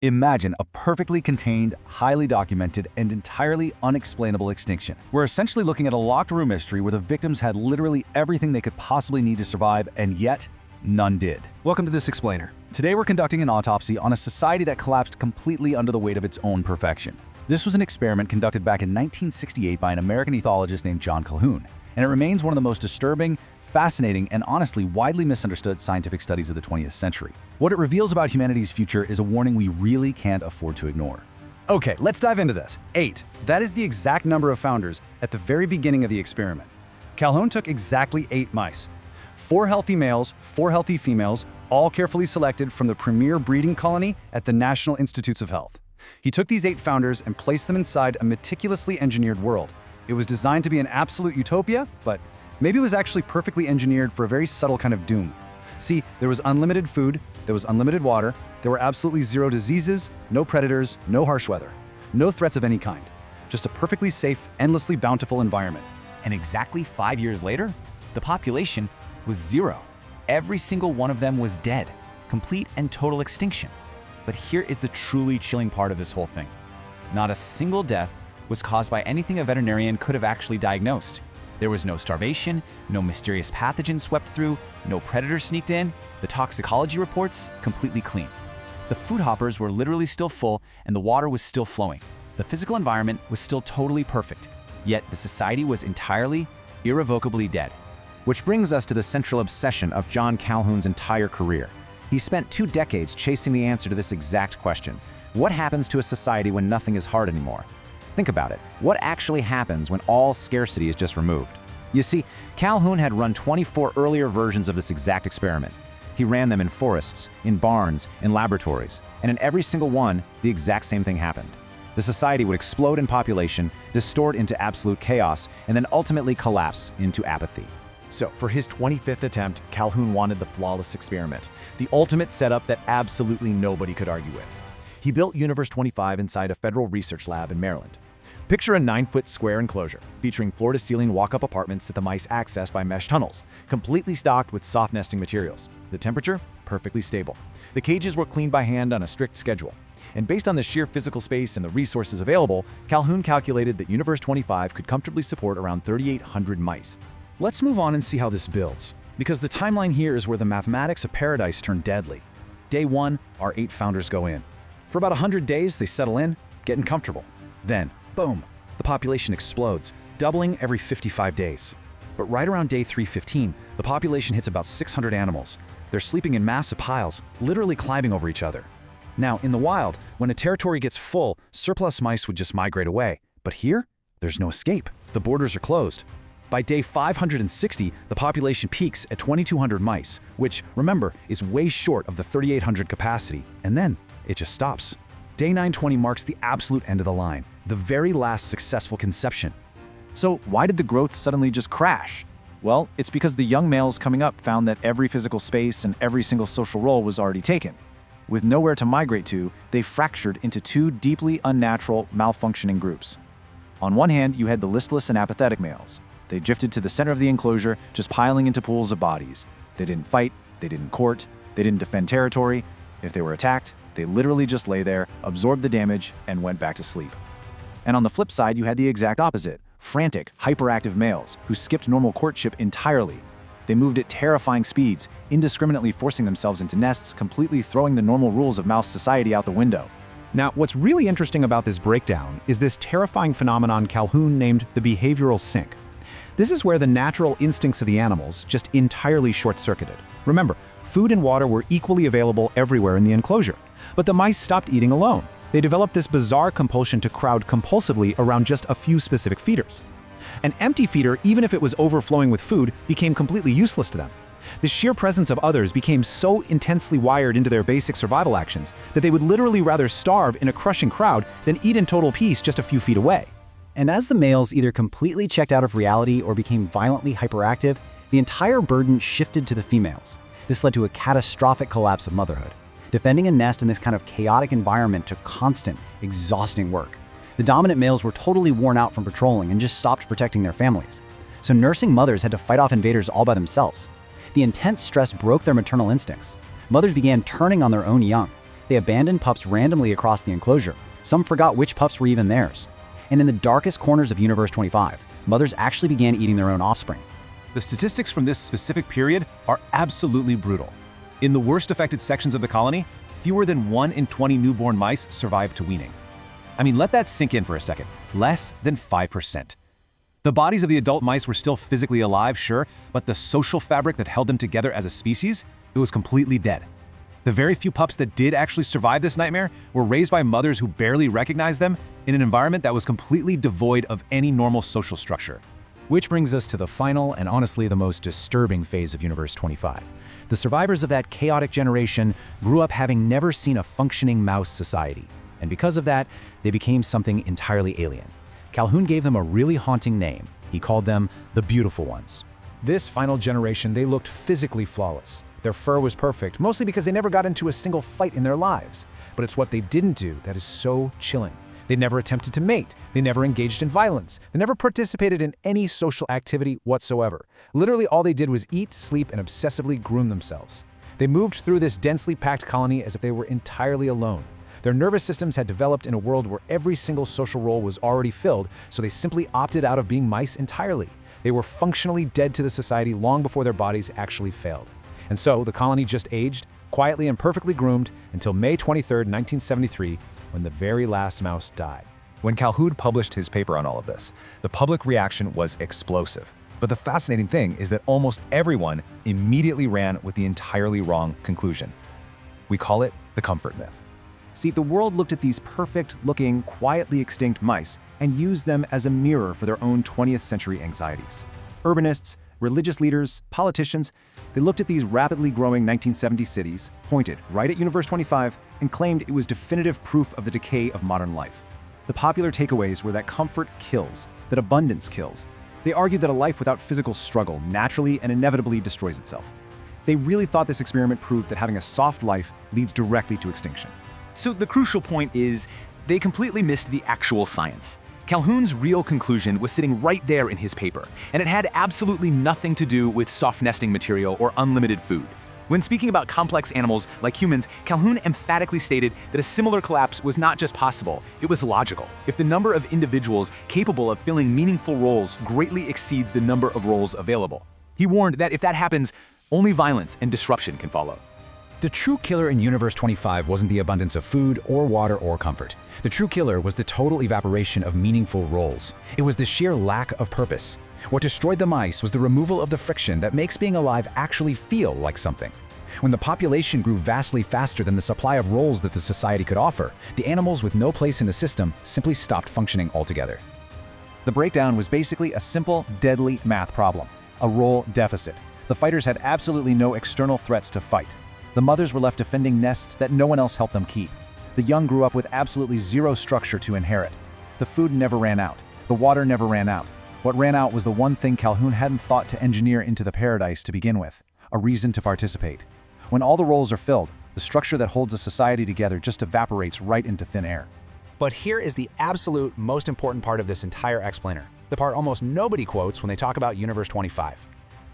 Imagine a perfectly contained, highly documented, and entirely unexplainable extinction. We're essentially looking at a locked room mystery where the victims had literally everything they could possibly need to survive, and yet, none did. Welcome to This Explainer. Today we're conducting an autopsy on a society that collapsed completely under the weight of its own perfection. This was an experiment conducted back in 1968 by an American ethologist named John Calhoun, and it remains one of the most disturbing, fascinating, and honestly widely misunderstood scientific studies of the 20th century. What it reveals about humanity's future is a warning we really can't afford to ignore. Okay, let's dive into this. 8. That is the exact number of founders at the very beginning of the experiment. Calhoun took exactly 8 mice. 4 healthy males, 4 healthy females, all carefully selected from the premier breeding colony at the National Institutes of Health. He took these 8 founders and placed them inside a meticulously engineered world. It was designed to be an absolute utopia, but maybe it was actually perfectly engineered for a very subtle kind of doom. See, there was unlimited food, there was unlimited water, there were absolutely 0 diseases, no predators, no harsh weather, no threats of any kind. Just a perfectly safe, endlessly bountiful environment. And exactly 5 years later, the population was 0. Every single one of them was dead, complete and total extinction. But here is the truly chilling part of this whole thing. Not a single death was caused by anything a veterinarian could have actually diagnosed. There was no starvation, no mysterious pathogen swept through, no predator sneaked in, the toxicology reports completely clean. The food hoppers were literally still full and the water was still flowing. The physical environment was still totally perfect, yet the society was entirely, irrevocably dead. Which brings us to the central obsession of John Calhoun's entire career. He spent 2 decades chasing the answer to this exact question. What happens to a society when nothing is hard anymore? Think about it. What actually happens when all scarcity is just removed? You see, Calhoun had run 24 earlier versions of this exact experiment. He ran them in forests, in barns, in laboratories, and in every single one, the exact same thing happened. The society would explode in population, distort into absolute chaos, and then ultimately collapse into apathy. So, for his 25th attempt, Calhoun wanted the flawless experiment, the ultimate setup that absolutely nobody could argue with. He built Universe 25 inside a federal research lab in Maryland. Picture a 9-foot square enclosure, featuring floor-to-ceiling walk-up apartments that the mice access by mesh tunnels, completely stocked with soft nesting materials. The temperature? Perfectly stable. The cages were cleaned by hand on a strict schedule. And based on the sheer physical space and the resources available, Calhoun calculated that Universe 25 could comfortably support around 3,800 mice. Let's move on and see how this builds, because the timeline here is where the mathematics of paradise turn deadly. Day 1, our 8 founders go in. For about 100 days, they settle in, getting comfortable. Then, boom, the population explodes, doubling every 55 days. But right around day 315, the population hits about 600 animals. They're sleeping in massive piles, literally climbing over each other. Now, in the wild, when a territory gets full, surplus mice would just migrate away. But here, there's no escape. The borders are closed. By day 560, the population peaks at 2,200 mice, which, remember, is way short of the 3,800 capacity. And then, it just stops. Day 920 marks the absolute end of the line, the very last successful conception. So why did the growth suddenly just crash? Well, it's because the young males coming up found that every physical space and every single social role was already taken. With nowhere to migrate to, they fractured into 2 deeply unnatural, malfunctioning groups. On one hand, you had the listless and apathetic males. They drifted to the center of the enclosure, just piling into pools of bodies. They didn't fight, they didn't court, they didn't defend territory. If they were attacked, they literally just lay there, absorbed the damage, and went back to sleep. And on the flip side, you had the exact opposite, frantic, hyperactive males who skipped normal courtship entirely. They moved at terrifying speeds, indiscriminately forcing themselves into nests, completely throwing the normal rules of mouse society out the window. Now, what's really interesting about this breakdown is this terrifying phenomenon Calhoun named the behavioral sink. This is where the natural instincts of the animals just entirely short-circuited. Remember, food and water were equally available everywhere in the enclosure. But the mice stopped eating alone. They developed this bizarre compulsion to crowd compulsively around just a few specific feeders. An empty feeder, even if it was overflowing with food, became completely useless to them. The sheer presence of others became so intensely wired into their basic survival actions that they would literally rather starve in a crushing crowd than eat in total peace just a few feet away. And as the males either completely checked out of reality or became violently hyperactive, the entire burden shifted to the females. This led to a catastrophic collapse of motherhood. Defending a nest in this kind of chaotic environment took constant, exhausting work. The dominant males were totally worn out from patrolling and just stopped protecting their families. So nursing mothers had to fight off invaders all by themselves. The intense stress broke their maternal instincts. Mothers began turning on their own young. They abandoned pups randomly across the enclosure. Some forgot which pups were even theirs. And in the darkest corners of Universe 25, mothers actually began eating their own offspring. The statistics from this specific period are absolutely brutal. In the worst affected sections of the colony, fewer than 1 in 20 newborn mice survived to weaning. I mean, let that sink in for a second. Less than 5%. The bodies of the adult mice were still physically alive, sure, but the social fabric that held them together as a species, it was completely dead. The very few pups that did actually survive this nightmare were raised by mothers who barely recognized them in an environment that was completely devoid of any normal social structure. Which brings us to the final and honestly the most disturbing phase of Universe 25. The survivors of that chaotic generation grew up having never seen a functioning mouse society. And because of that, they became something entirely alien. Calhoun gave them a really haunting name. He called them the Beautiful Ones. This final generation, they looked physically flawless. Their fur was perfect, mostly because they never got into a single fight in their lives. But it's what they didn't do that is so chilling. They never attempted to mate. They never engaged in violence. They never participated in any social activity whatsoever. Literally all they did was eat, sleep, and obsessively groom themselves. They moved through this densely packed colony as if they were entirely alone. Their nervous systems had developed in a world where every single social role was already filled, so they simply opted out of being mice entirely. They were functionally dead to the society long before their bodies actually failed. And so the colony just aged, quietly and perfectly groomed, until May 23, 1973, when the very last mouse died. When Calhoun published his paper on all of this, the public reaction was explosive. But the fascinating thing is that almost everyone immediately ran with the entirely wrong conclusion. We call it the comfort myth. See, the world looked at these perfect-looking, quietly extinct mice and used them as a mirror for their own 20th century anxieties. Urbanists, religious leaders, politicians, they looked at these rapidly growing 1970s cities, pointed right at Universe 25, and claimed it was definitive proof of the decay of modern life. The popular takeaways were that comfort kills, that abundance kills. They argued that a life without physical struggle naturally and inevitably destroys itself. They really thought this experiment proved that having a soft life leads directly to extinction. So the crucial point is, they completely missed the actual science. Calhoun's real conclusion was sitting right there in his paper, and it had absolutely nothing to do with soft nesting material or unlimited food. When speaking about complex animals like humans, Calhoun emphatically stated that a similar collapse was not just possible, it was logical. If the number of individuals capable of filling meaningful roles greatly exceeds the number of roles available. He warned that if that happens, only violence and disruption can follow. The true killer in Universe 25 wasn't the abundance of food or water or comfort. The true killer was the total evaporation of meaningful roles. It was the sheer lack of purpose. What destroyed the mice was the removal of the friction that makes being alive actually feel like something. When the population grew vastly faster than the supply of roles that the society could offer, the animals with no place in the system simply stopped functioning altogether. The breakdown was basically a simple, deadly math problem, a role deficit. The fighters had absolutely no external threats to fight. The mothers were left defending nests that no one else helped them keep. The young grew up with absolutely zero structure to inherit. The food never ran out. The water never ran out. What ran out was the one thing Calhoun hadn't thought to engineer into the paradise to begin with, a reason to participate. When all the roles are filled, the structure that holds a society together just evaporates right into thin air. But here is the absolute most important part of this entire explainer, the part almost nobody quotes when they talk about Universe 25.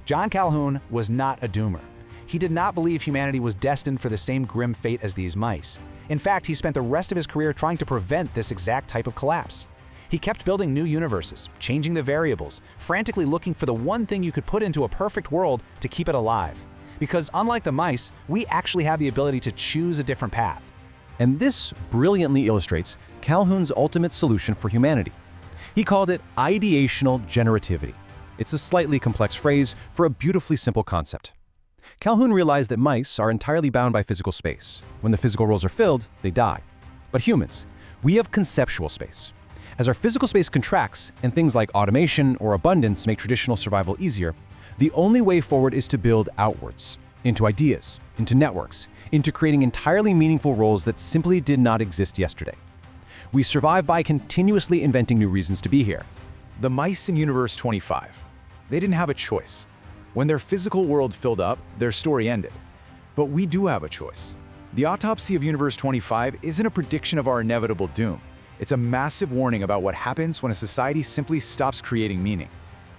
John Calhoun was not a doomer. He did not believe humanity was destined for the same grim fate as these mice. In fact, he spent the rest of his career trying to prevent this exact type of collapse. He kept building new universes, changing the variables, frantically looking for the one thing you could put into a perfect world to keep it alive. Because unlike the mice, we actually have the ability to choose a different path. And this brilliantly illustrates Calhoun's ultimate solution for humanity. He called it ideational generativity. It's a slightly complex phrase for a beautifully simple concept. Calhoun realized that mice are entirely bound by physical space. When the physical roles are filled, they die. But humans, we have conceptual space. As our physical space contracts and things like automation or abundance make traditional survival easier, the only way forward is to build outwards, into ideas, into networks, into creating entirely meaningful roles that simply did not exist yesterday. We survive by continuously inventing new reasons to be here. The mice in Universe 25, they didn't have a choice. When their physical world filled up, their story ended. But we do have a choice. The autopsy of Universe 25 isn't a prediction of our inevitable doom. It's a massive warning about what happens when a society simply stops creating meaning.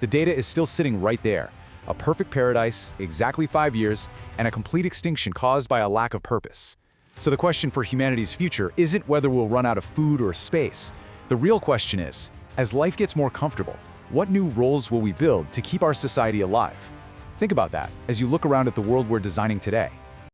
The data is still sitting right there. A perfect paradise, exactly 5 years, and a complete extinction caused by a lack of purpose. So the question for humanity's future isn't whether we'll run out of food or space. The real question is, as life gets more comfortable, what new roles will we build to keep our society alive? Think about that as you look around at the world we're designing today.